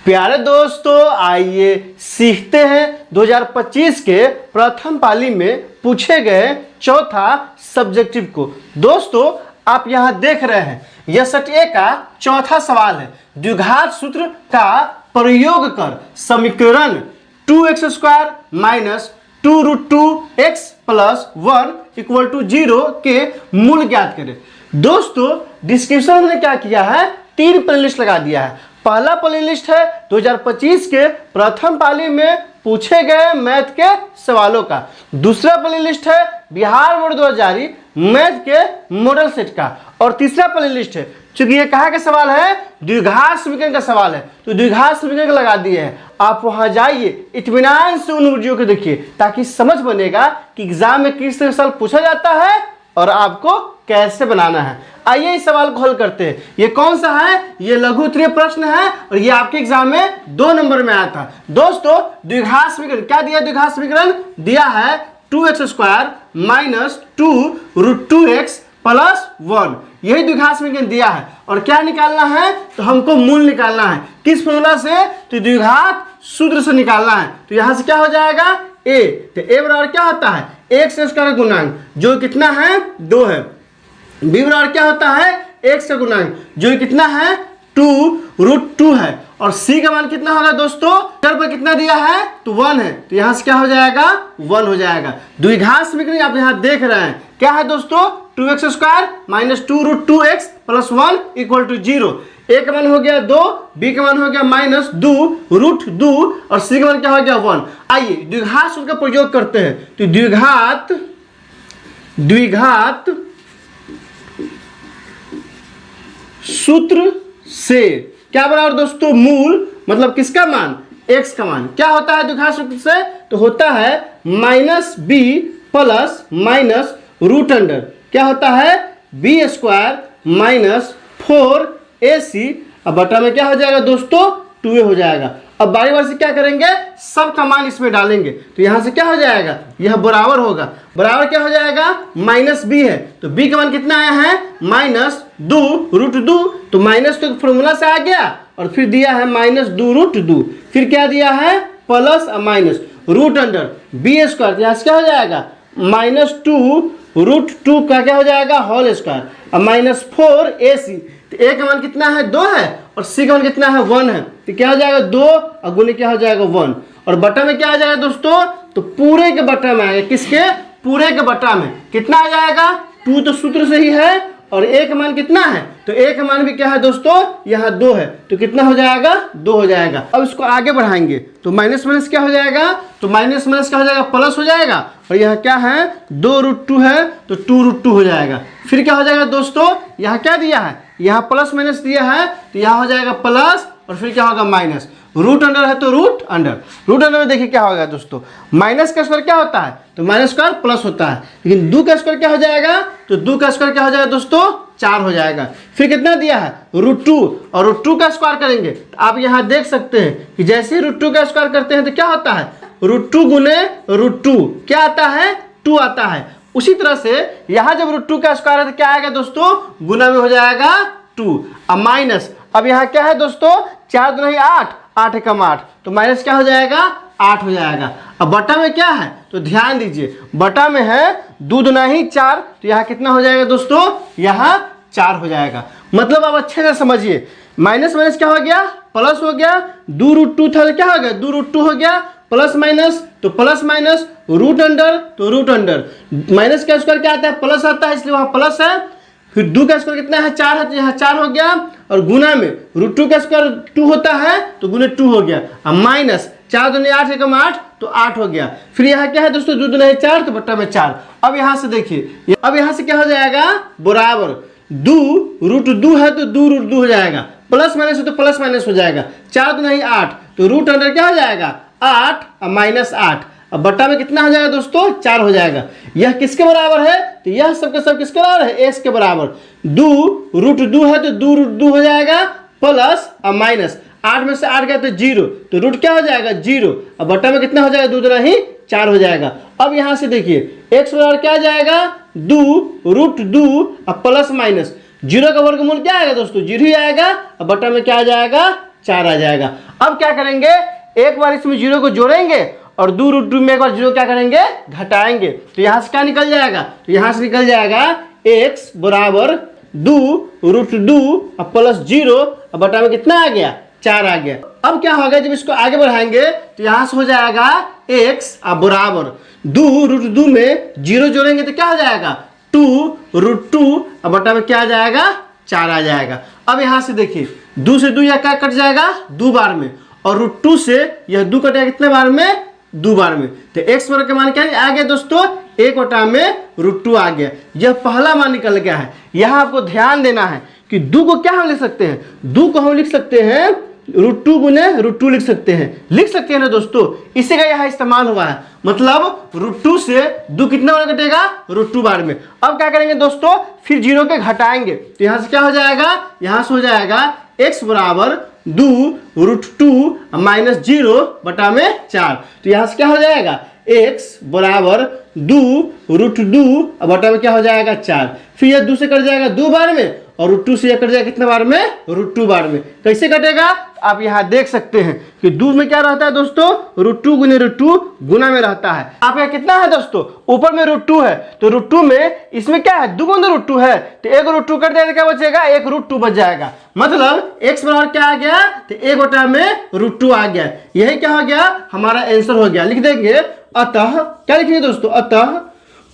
प्यारे दोस्तों, आइए सीखते हैं 2025 के प्रथम पाली में पूछे गए चौथा सब्जेक्टिव को। दोस्तों, आप यहां देख रहे हैं यह सट ए का चौथा सवाल है। द्विघात सूत्र का प्रयोग कर समीकरण 2x² minus 2√2x plus 1 equal to 0 के मूल ज्ञात करें। दोस्तों, डिस्क्रिप्शन में क्या किया है, 3 प्ले लिस्ट लगा दिया है। पहला प्ले लिस्ट है 2025 के प्रथम पाली में पूछे गए मैथ के सवालों का। दूसरा प्ले लिस्ट है बिहार बोर्ड द्वारा जारी मैथ के मॉडल सेट का। और तीसरा प्ले लिस्ट है, चूंकि ये कहाँ का सवाल है, द्विघात समीकरण का सवाल है, तो द्विघात समीकरण का लगा दिए हैं। आप वहां जाइए, इत्मीनान से उन वीडियो को देखिए, ताकि समझ बनेगा कि एग्जाम में किस तरह सवाल पूछा जाता है और आपको कैसे बनाना है। आइए इस सवाल को हल करते हैं। ये कौन सा है, ये लघु उत्तरीय प्रश्न है और ये आपके एग्जाम में 2 नंबर में आया था। दोस्तों, द्विघात समीकरण क्या दिया, द्विघात समीकरण दिया है 2x² माइनस 2√2x प्लस 1, यही द्विघात समीकरण दिया है। और क्या निकालना है, तो हमको मूल निकालना है। किस फॉर्मूला से, तो द्विघात सूत्र से निकालना है। तो यहां से क्या हो जाएगा, a, तो a बराबर क्या होता है, x का गुणांक जो कितना है 2 है। b बराबर क्या होता है, x का गुणांक जो कितना है 2√2 है। और c का मान कितना होगा दोस्तों, इधर पर कितना दिया है, तो 1 है, तो यहां से क्या हो जाएगा, 1 हो जाएगा। द्विघात समीकरण आप यहां देख रहे हैं क्या है दोस्तों, 2x² minus 2√2x plus 1 equal to 0। a का मान हो गया 2, b का मान हो गया माइनस 2√2 और c का मान क्या हो गया 1। आइए द्विघात सूत्र का प्रयोग करते हैं। तो द्विघात सूत्र से क्या बराबर दोस्तों, मूल मतलब किसका मान, x का मान। क्या होता है द्विघात सूत्र से, तो होता है -b plus minus root under, क्या होता है b² माइनस 4ac, अब बटा में क्या हो जाएगा दोस्तों, 2a हो जाएगा। अब बारी बारी से क्या करेंगे, सब का मान इसमें डालेंगे, तो यहां से क्या हो जाएगा, यह बराबर होगा। बराबर क्या हो जाएगा, -b है, तो b का मान कितना आया है, -2√2, तो माइनस तो फॉर्मूला से आ गया और फिर दिया है -2√2, फिर क्या दिया है plus minus root under b², यहाँ से क्या हो जाएगा -2√2 का क्या हो जाएगा होल स्क्वायर, अब -4ac, तो a का मान कितना है 2 है और c का मान कितना है 1 है, तो क्या हो जाएगा 2 और गुने क्या हो जाएगा 1, और बटा में क्या आ जाएगा दोस्तों, तो पूरे के बटा में आएगा, किसके, पूरे के बटा में कितना आ जाएगा, 2 तो सूत्र से ही है और a का मान कितना है, तो a का मान भी क्या है दोस्तों, यहाँ 2 है, तो कितना हो जाएगा 2 हो जाएगा। अब इसको आगे बढ़ाएंगे तो माइनस माइनस क्या हो जाएगा, तो माइनस माइनस क्या हो जाएगा, प्लस हो जाएगा, और यहाँ क्या है 2√2 है तो 2√2 हो जाएगा। फिर क्या हो जाएगा दोस्तों, यहाँ क्या दिया है, यहाँ प्लस माइनस दिया है, तो यहाँ हो जाएगा प्लस और फिर क्या होगा माइनस, रूट अंडर है तो रूट अंडर में देखिए क्या होगा दोस्तों, माइनस का स्क्वायर क्या होता है, तो माइनस स्क्वायर प्लस होता है, लेकिन 2 का स्क्वायर क्या हो जाएगा, तो 2 का स्क्वायर क्या हो जाएगा दोस्तों, 4 हो जाएगा। फिर कितना दिया है √2, और √2 का स्क्वायर करेंगे तो आप यहाँ देख सकते हैं कि जैसे ही √2 का स्क्वायर करते हैं तो क्या होता है, √2 गुने √2 क्या आता है, 2 आता है। उसी तरह से यहाँ जब √2 का स्क्वायर है तो क्या आएगा दोस्तों, गुना में हो जाएगा 2, अब माइनस, अब यहाँ क्या है दोस्तों, 4 दूनी 8, 8 एकम 8, तो माइनस क्या हो जाएगा 8 हो जाएगा। अब बटा में क्या है, तो ध्यान दीजिए बटा में है 2 दूना 4, तो यहाँ कितना हो जाएगा दोस्तों, यहाँ 4 हो जाएगा। मतलब आप अच्छे से समझिए, माइनस माइनस क्या हो गया, प्लस हो गया, 2√2 था तो क्या हो गया 2√2 हो गया, प्लस माइनस तो प्लस माइनस, रूट अंडर तो रूट अंडर, माइनस का स्क्वायर क्या आता है, प्लस आता है, इसलिए वहाँ प्लस है। फिर 2 का स्क्वायर कितना है 4 है, तो यहाँ 4 हो गया, और गुना में √2 का स्क्वायर 2 होता है तो गुने 2 हो गया, अब माइनस 4 दूनी 8 एकम 8 तो 8 हो गया। फिर यहाँ क्या है दोस्तों, 2 दूनी 4 तो बट्टा में 4। अब यहाँ से देखिए, अब यहाँ से क्या हो जाएगा, बराबर 2√2 है तो 2√2 हो जाएगा, प्लस माइनस है तो प्लस माइनस हो जाएगा, 4 दूनी 8 तो रूट अंडर क्या हो जाएगा 8 और -8, अब बट्टा में कितना हो जाएगा दोस्तों, 4 हो जाएगा। यह किसके बराबर है, तो यह सब के सब किसके बराबर है, s के बराबर। 2√2 है तो 2√2 हो जाएगा, प्लस और माइनस, 8 में से 8 गया तो 0, तो रूट क्या हो जाएगा 0, अब बट्टा में कितना हो जाएगा 2 दूना 4 हो जाएगा। अब यहाँ से देखिए x बराबर क्या आ जाएगा 2√2 और प्लस माइनस, 0 का वर्गमूल क्या आएगा दोस्तों, 0 ही आएगा, अब बट्टा में क्या आ जाएगा 4 आ जाएगा। अब क्या करेंगे, एक बार इसमें जीरो को जोड़ेंगे और 2√2 में एक बार जीरो क्या करेंगे, घटाएंगे। तो यहाँ से क्या निकल जाएगा, तो यहाँ से निकल जाएगा x बराबर 2√2 प्लस 0 और बटा में कितना आ गया, 4 आ गया। अब क्या होगा, जब इसको आगे बढ़ाएंगे तो यहाँ से हो जाएगा x बराबर 2√2 में 0 जोड़ेंगे तो क्या हो जाएगा, 2√2 और बटा में क्या आ जाएगा, 4 आ जाएगा। अब यहाँ से देखिए 2 से 2 यह क्या कट जाएगा, 2 बार में, और √2 से यह 2 कटेगा कितने बार में, 2 बार में। तो x वर्ग का मान क्या आ गया दोस्तों, 1 बटा में √2 आ गया। यह पहला मान निकल गया है। यहाँ आपको ध्यान देना है कि 2 को क्या हम लिख सकते हैं, 2 को हम लिख सकते हैं √2 गुने √2 लिख सकते हैं ना दोस्तों। इसी का यहाँ इस्तेमाल हुआ है, मतलब √2 से 2 कितने बार कटेगा, √2 बार में। अब क्या करेंगे दोस्तों, फिर 0 के घटाएंगे तो यहाँ से क्या हो जाएगा, यहाँ से हो जाएगा x बराबर 2√2 माइनस 0 बटा में 4। तो यहाँ से क्या हो जाएगा, x बराबर 2√2 बटा में क्या हो जाएगा, 4। फिर यह 2 से कट जाएगा 2 बार में, और √2 से यह कट जाएगा कितने बार में, √2 बार में। कैसे कटेगा, आप यहाँ देख सकते हैं कि 2 में क्या रहता है दोस्तों, √2 गुने √2 गुना में रहता है। आप यहाँ कितना है दोस्तों, ऊपर में √2 है, तो √2 में इसमें क्या है, 2 गुने √2 है, तो 1 √2 कट जाएगा, क्या बचेगा, 1 √2 बच जाएगा। मतलब x बराबर क्या आ गया, तो 1 बटा में √2 आ गया। यही क्या हो गया, हमारा आंसर हो गया। लिख देंगे अतः, क्या लिखेंगे दोस्तों, अतः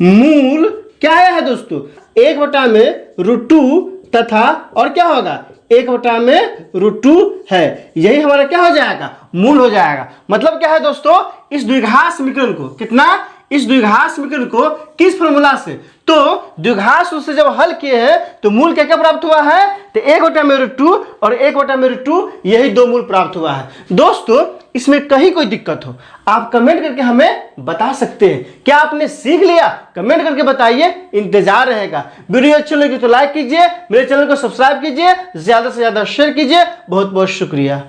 मूल क्या आया है दोस्तों, 1 बटा में √2 तथा और क्या होगा, 1 बटा में √2 है। यही हमारा क्या हो जाएगा, मूल हो जाएगा। मतलब क्या है दोस्तों, इस द्विघात समीकरण को कितना, इस द्विघात समीकरण को किस फॉर्मूला से, तो द्विघात सूत्र से जब हल किए हैं तो मूल क्या क्या प्राप्त हुआ है, तो 1 बटा में √2 और 1 बटा में √2, यही 2 मूल प्राप्त हुआ है। दोस्तों इसमें कहीं कोई दिक्कत हो आप कमेंट करके हमें बता सकते हैं। क्या आपने सीख लिया, कमेंट करके बताइए, इंतजार रहेगा। वीडियो अच्छी लगी तो लाइक कीजिए, मेरे चैनल को सब्सक्राइब कीजिए, ज्यादा से ज्यादा शेयर कीजिए। बहुत बहुत शुक्रिया।